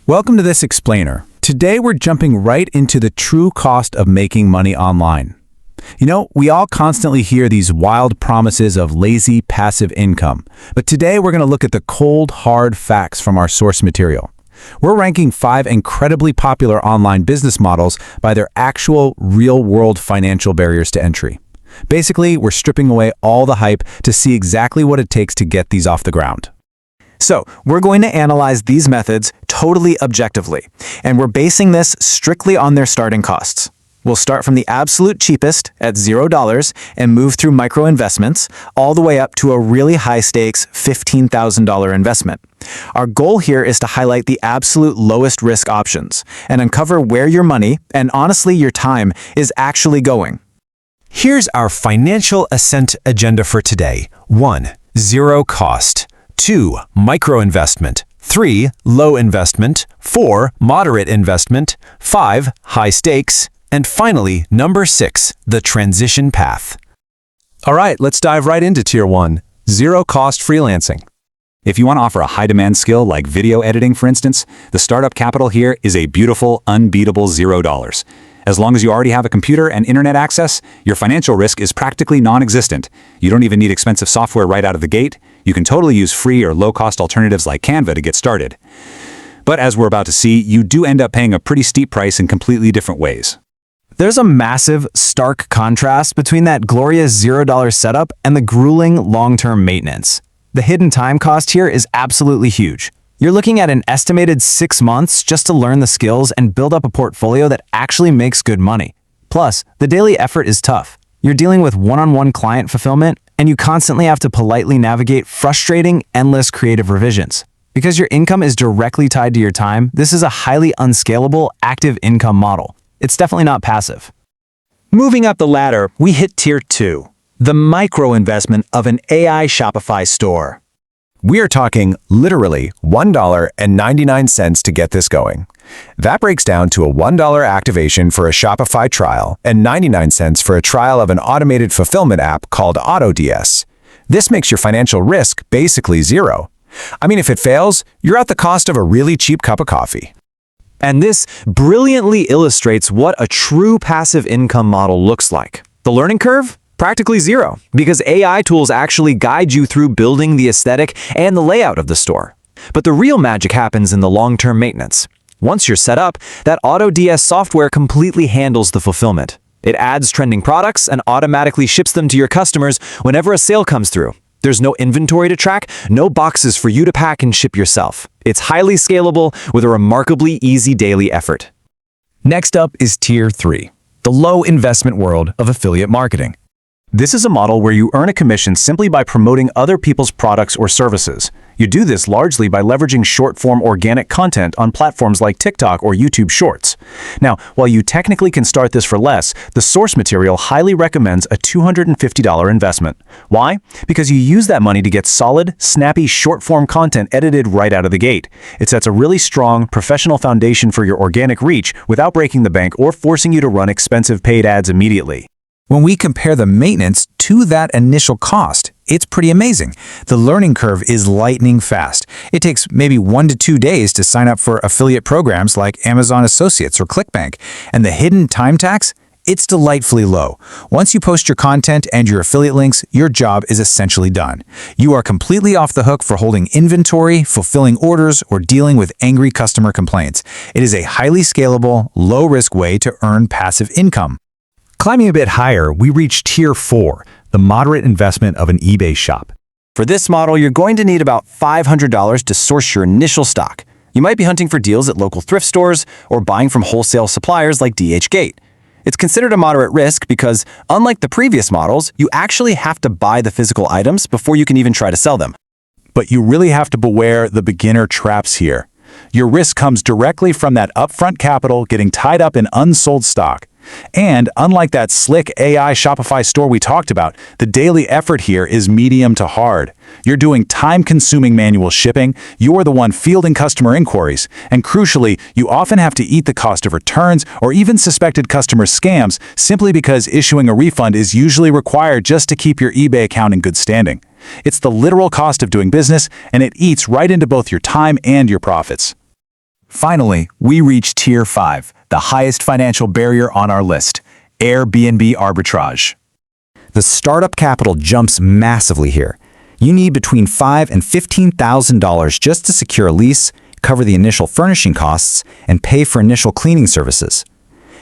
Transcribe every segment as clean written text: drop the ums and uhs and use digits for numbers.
Welcome to this explainer. Today we're jumping right into the true cost of making money online. You know, we all constantly hear these wild promises of lazy, passive income, but today we're going to look at the cold, hard facts from our source material. We're ranking 5 incredibly popular online business models by their actual, real-world financial barriers to entry. Basically, we're stripping away all the hype to see exactly what it takes to get these off the ground. So, we're going to analyze these methods totally objectively, and we're basing this strictly on their starting costs. We'll start from the absolute cheapest at $0 and move through micro investments all the way up to a really high-stakes $15,000 investment. Our goal here is to highlight the absolute lowest risk options and uncover where your money, and honestly your time, is actually going. Here's our financial ascent agenda for today. 1. Zero cost. 2. Micro investment. 3. Low investment. 4. Moderate investment. 5. High stakes. And finally, number 6, the transition path. All right, let's dive right into Tier 1, zero-cost freelancing. If you want to offer a high-demand skill like video editing, for instance, the startup capital here is a beautiful, unbeatable $0. As long as you already have a computer and internet access, your financial risk is practically non-existent. You don't even need expensive software right out of the gate. You can totally use free or low-cost alternatives like Canva to get started. But as we're about to see, you do end up paying a pretty steep price in completely different ways. There's a massive, stark contrast between that glorious $0 setup and the grueling long-term maintenance. The hidden time cost here is absolutely huge. You're looking at an estimated 6 months just to learn the skills and build up a portfolio that actually makes good money. Plus, the daily effort is tough. You're dealing with one-on-one client fulfillment, and you constantly have to politely navigate frustrating, endless creative revisions. Because your income is directly tied to your time, this is a highly unscalable, active income model. It's definitely not passive. Moving up the ladder, we hit Tier 2, the micro investment of an AI Shopify store. We are talking literally $1.99 to get this going. That breaks down to a $1 activation for a Shopify trial and 99 cents for a trial of an automated fulfillment app called AutoDS. This makes your financial risk basically zero. I mean, if it fails, you're at the cost of a really cheap cup of coffee. And this brilliantly illustrates what a true passive income model looks like. The learning curve? Practically zero, because AI tools actually guide you through building the aesthetic and the layout of the store. But the real magic happens in the long-term maintenance. Once you're set up, that AutoDS software completely handles the fulfillment. It adds trending products and automatically ships them to your customers whenever a sale comes through. There's no inventory to track, no boxes for you to pack and ship yourself. It's highly scalable with a remarkably easy daily effort. Next up is Tier 3, the low investment world of affiliate marketing. This is a model where you earn a commission simply by promoting other people's products or services. You do this largely by leveraging short-form organic content on platforms like TikTok or YouTube Shorts. Now, while you technically can start this for less, the source material highly recommends a $250 investment. Why? Because you use that money to get solid, snappy, short-form content edited right out of the gate. It sets a really strong, professional foundation for your organic reach without breaking the bank or forcing you to run expensive paid ads immediately. When we compare the maintenance to that initial cost, it's pretty amazing. The learning curve is lightning fast. It takes maybe 1 to 2 days to sign up for affiliate programs like Amazon Associates or ClickBank. And the hidden time tax? It's delightfully low. Once you post your content and your affiliate links, your job is essentially done. You are completely off the hook for holding inventory, fulfilling orders, or dealing with angry customer complaints. It is a highly scalable, low-risk way to earn passive income. Climbing a bit higher, we reach Tier 4, the moderate investment of an eBay shop. For this model, you're going to need about $500 to source your initial stock. You might be hunting for deals at local thrift stores or buying from wholesale suppliers like DHgate. It's considered a moderate risk because, unlike the previous models, you actually have to buy the physical items before you can even try to sell them. But you really have to beware the beginner traps here. Your risk comes directly from that upfront capital getting tied up in unsold stock. And unlike that slick AI Shopify store we talked about, the daily effort here is medium to hard. You're doing time-consuming manual shipping, you're the one fielding customer inquiries, and crucially, you often have to eat the cost of returns or even suspected customer scams simply because issuing a refund is usually required just to keep your eBay account in good standing. It's the literal cost of doing business, and it eats right into both your time and your profits. Finally, we reach Tier 5, the highest financial barrier on our list, Airbnb arbitrage. The startup capital jumps massively here. You need between $5,000 and $15,000 just to secure a lease, cover the initial furnishing costs, and pay for initial cleaning services.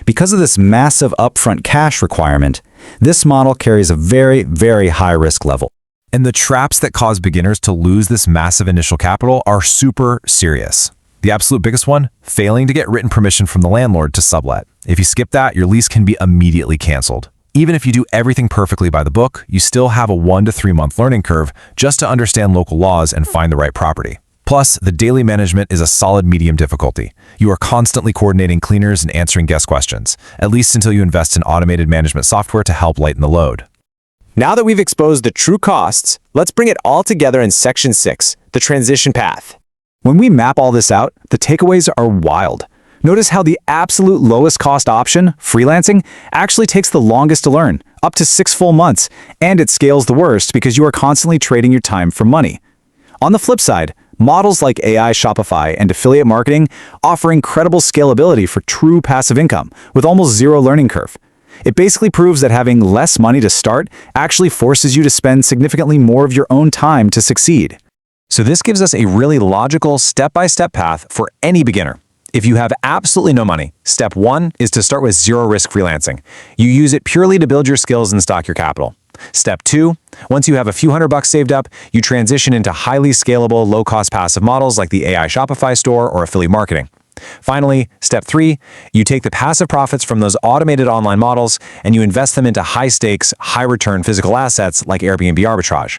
Because of this massive upfront cash requirement, this model carries a very, very high risk level. And the traps that cause beginners to lose this massive initial capital are super serious. The absolute biggest one, failing to get written permission from the landlord to sublet. If you skip that, your lease can be immediately canceled. Even if you do everything perfectly by the book, you still have a 1 to 3 month learning curve just to understand local laws and find the right property. Plus, the daily management is a solid medium difficulty. You are constantly coordinating cleaners and answering guest questions, at least until you invest in automated management software to help lighten the load. Now that we've exposed the true costs, let's bring it all together in Section 6, the transition path. When we map all this out, the takeaways are wild. Notice how the absolute lowest cost option, freelancing, actually takes the longest to learn, up to 6 full months, and it scales the worst because you are constantly trading your time for money. On the flip side, models like AI Shopify and affiliate marketing offer incredible scalability for true passive income with almost zero learning curve. It basically proves that having less money to start actually forces you to spend significantly more of your own time to succeed. So this gives us a really logical step-by-step path for any beginner. If you have absolutely no money, step 1 is to start with zero-risk freelancing. You use it purely to build your skills and stock your capital. Step 2, once you have a few $100 saved up, you transition into highly scalable, low-cost passive models like the AI Shopify store or affiliate marketing. Finally, step 3, you take the passive profits from those automated online models and you invest them into high-stakes, high-return physical assets like Airbnb arbitrage.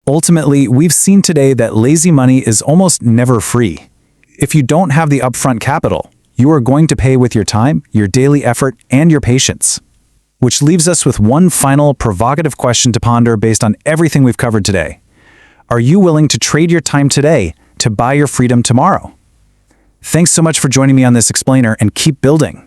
Ultimately, we've seen today that lazy money is almost never free. If you don't have the upfront capital, you are going to pay with your time, your daily effort, and your patience. Which leaves us with one final provocative question to ponder based on everything we've covered today. Are you willing to trade your time today to buy your freedom tomorrow? Thanks so much for joining me on this explainer and keep building.